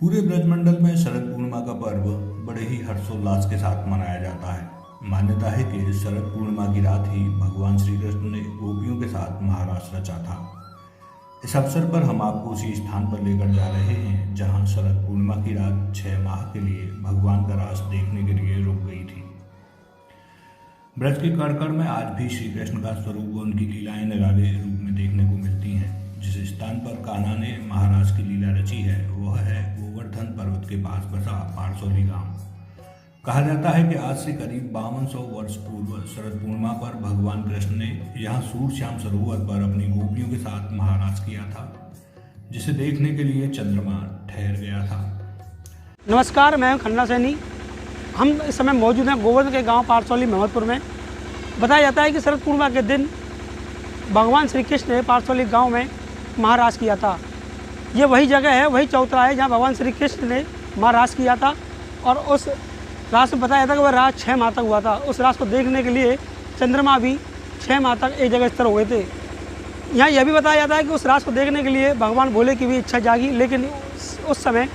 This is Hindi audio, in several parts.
पूरे ब्रजमंडल में शरद पूर्णिमा का पर्व बड़े ही हर्षोल्लास के साथ मनाया जाता है। मान्यता है कि शरद पूर्णिमा की रात ही भगवान श्री कृष्ण ने गोपियों के साथ महारास रचा था। इस अवसर पर हम आपको उसी स्थान पर लेकर जा रहे हैं जहां शरद पूर्णिमा की रात 6 माह के लिए भगवान का रास देखने के लिए रुक गई थी। ब्रज के कण कण में आज भी श्री कृष्ण का स्वरूप व उनकी लीलाएं निराले रूप में देखने को मिलती हैं। जिस स्थान पर कान्हा ने महाराज की लीला रची है वह है गोवर्धन पर्वत के पास बसा पारसौली गांव। कहा जाता है कि आज से करीब 5200 वर्ष पूर्व शरद पूर्णिमा पर भगवान कृष्ण ने यहाँ सूरश्याम सरोवर पर अपनी गोपियों के साथ महाराज किया था, जिसे देखने के लिए चंद्रमा ठहर गया था। नमस्कार, मैं हूं खन्ना सैनी। हम इस समय मौजूद हैं गोवर्धन के गांव पारसौली महमदपुर में। बताया जाता है कि शरद पूर्णिमा के दिन भगवान श्री कृष्ण ने पारसौली गांव में महाराज किया था। ये वही जगह है, वही चौतरा है जहां भगवान श्री कृष्ण ने महाराज किया था। और उस रास में बताया जाता है कि वह राज 6 माह तक हुआ था। उस रास को देखने के लिए चंद्रमा भी 6 माह तक एक जगह स्थिर हुए थे। यहाँ यह भी बताया जाता है कि उस रास को देखने के लिए भगवान भोले की भी इच्छा जागी, लेकिन उस समय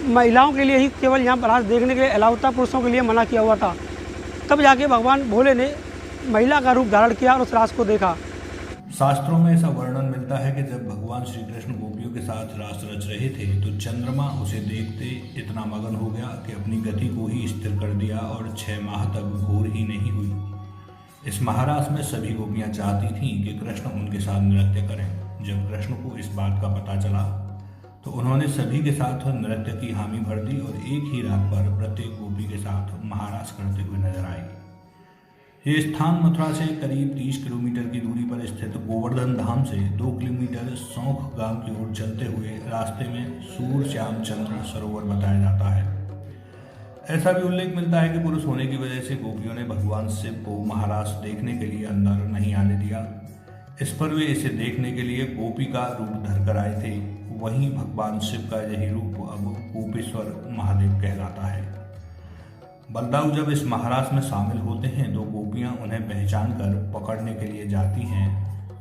महिलाओं के लिए ही केवल यहाँ रास देखने के लिए अलाउ था, पुरुषों के लिए मना किया हुआ था। तब जाके भगवान भोले ने महिला का रूप धारण किया और उस रास को देखा। शास्त्रों में ऐसा वर्णन मिलता है कि जब भगवान श्री कृष्ण गोपियों के साथ रास रच रहे थे तो चंद्रमा उसे देखते इतना मगन हो गया कि अपनी गति को ही स्थिर कर दिया और 6 माह तक भोर ही नहीं हुई। इस महारास में सभी गोपियां चाहती थीं कि कृष्ण उनके साथ नृत्य करें। जब कृष्ण को इस बात का पता चला तो उन्होंने सभी के साथ नृत्य की हामी भर दी और एक ही रात पर प्रत्येक गोपी के साथ महारास करते हुए नजर आए। ये स्थान मथुरा से करीब 30 किलोमीटर की दूरी पर स्थित गोवर्धन धाम से 2 किलोमीटर सौंख गांव की ओर चलते हुए रास्ते में सूरश्याम चंद्र सरोवर बताया जाता है। ऐसा भी उल्लेख मिलता है कि पुरुष होने की वजह से गोपियों ने भगवान शिव को महारास देखने के लिए अंदर नहीं आने दिया। इस पर वे इसे देखने के लिए गोपी का रूप धर कर आए थे। वहीं भगवान शिव का यही रूप अब गोपेश्वर महादेव कहलाता है। बलदाऊ जब इस महारास में शामिल होते हैं तो गोपियां उन्हें पहचान कर पकड़ने के लिए जाती हैं।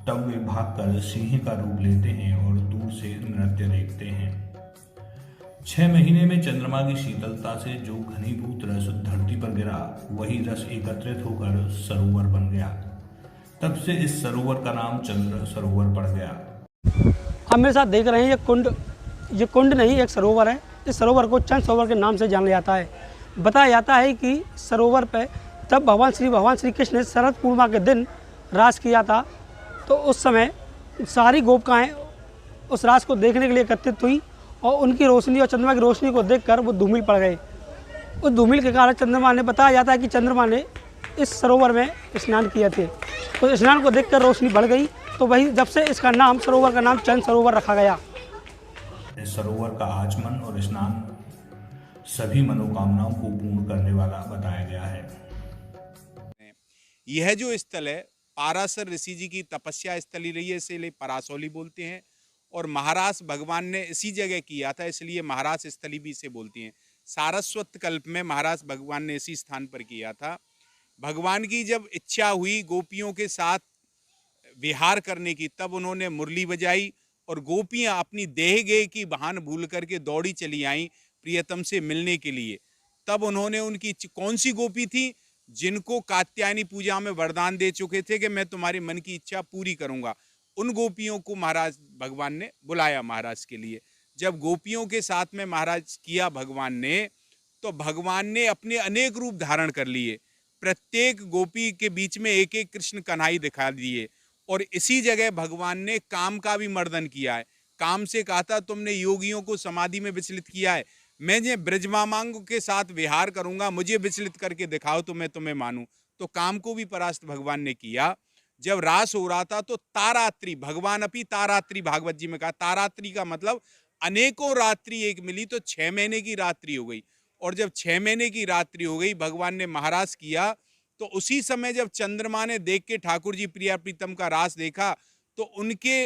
तब वे भागकर सिंह का रूप लेते हैं और दूर से नृत्य देखते हैं। 6 महीने में चंद्रमा की शीतलता से जो घनीभूत रस धरती पर गिरा वही रस एकत्रित होकर सरोवर बन गया। तब से इस सरोवर का नाम चंद्र सरोवर पड़ गया। आप मेरे साथ देख रहे हैं ये कुंड नहीं, एक सरोवर है। इस सरोवर को चंद्र सरोवर के नाम से जाना जाता है। बताया जाता है कि सरोवर पे तब भगवान श्री कृष्ण ने शरद पूर्णिमा के दिन रास किया था, तो उस समय सारी गोपिकाएं उस रास को देखने के लिए एकत्रित हुई और उनकी रोशनी और चंद्रमा की रोशनी को देखकर वो धूमिल पड़ गए। उस धूमिल के कारण चंद्रमा ने, बताया जाता है कि चंद्रमा ने इस सरोवर में स्नान किए थे, तो स्नान को देखकर रोशनी बढ़ गई। तो वही जब से इसका नाम, सरोवर का नाम चंद्र सरोवर रखा गया। इस सरोवर का आचमन और स्नान सभी मनोकामनाओं को पूर्ण करने वाला बताया गया है। यह जो स्थल है पाराशर ऋषि जी की तपस्या स्थली रही है, इसलिए परासौली बोलते हैं। और महारास भगवान ने इसी जगह किया था, इसलिए महारास स्थली भी इसे बोलती हैं। सारस्वत कल्प में महारास भगवान ने इसी स्थान पर किया था। भगवान की जब इच्छा हुई गोपियों के साथ विहार करने की, तब उन्होंने मुरली बजाई और गोपियां अपनी देह गे की बहान भूल करके दौड़ी चली आईं प्रियतम से मिलने के लिए। तब उन्होंने उनकी कौन सी गोपी थी जिनको कात्यायनी पूजा में वरदान दे चुके थे कि मैं तुम्हारे मन की इच्छा पूरी करूंगा, उन गोपियों को महाराज भगवान ने बुलाया महाराज के लिए। जब गोपियों के साथ में महाराज किया भगवान ने, तो भगवान ने अपने अनेक रूप धारण कर लिए। प्रत्येक गोपी के बीच में एक एक कृष्ण कन्हई दिखा दिए। और इसी जगह भगवान ने काम का भी मर्दन किया है। काम से कहा था तुमने योगियों को समाधि में विचलित किया है, मैं ये ब्रजमामांग के साथ विहार करूंगा, मुझे विचलित करके दिखाओ तो मैं तुम्हें मानूं। तो काम को भी परास्त भगवान ने किया। जब रास हो रहा था तो तारात्रि, भगवान अपनी तारात्रि, भागवत जी में कहा तारात्रि का मतलब अनेकों रात्रि एक मिली, तो 6 महीने की रात्रि हो गई। और जब 6 महीने की रात्रि हो गई, भगवान ने महारास किया, तो उसी समय जब चंद्रमा ने देख के ठाकुर जी प्रिया प्रीतम का रास देखा, तो उनके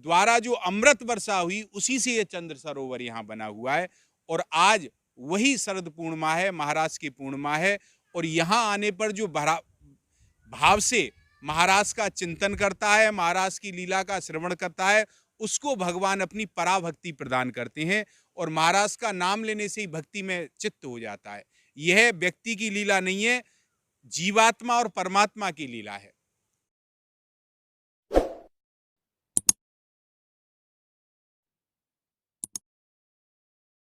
द्वारा जो अमृत वर्षा हुई, उसी से ये चंद्र सरोवर यहाँ बना हुआ है। और आज वही शरद पूर्णिमा है, महाराज की पूर्णिमा है। और यहाँ आने पर जो भाव से महाराज का चिंतन करता है, महाराज की लीला का श्रवण करता है, उसको भगवान अपनी पराभक्ति प्रदान करते हैं और महाराज का नाम लेने से ही भक्ति में चित्त हो जाता है। यह व्यक्ति की लीला नहीं है, जीवात्मा और परमात्मा की लीला है।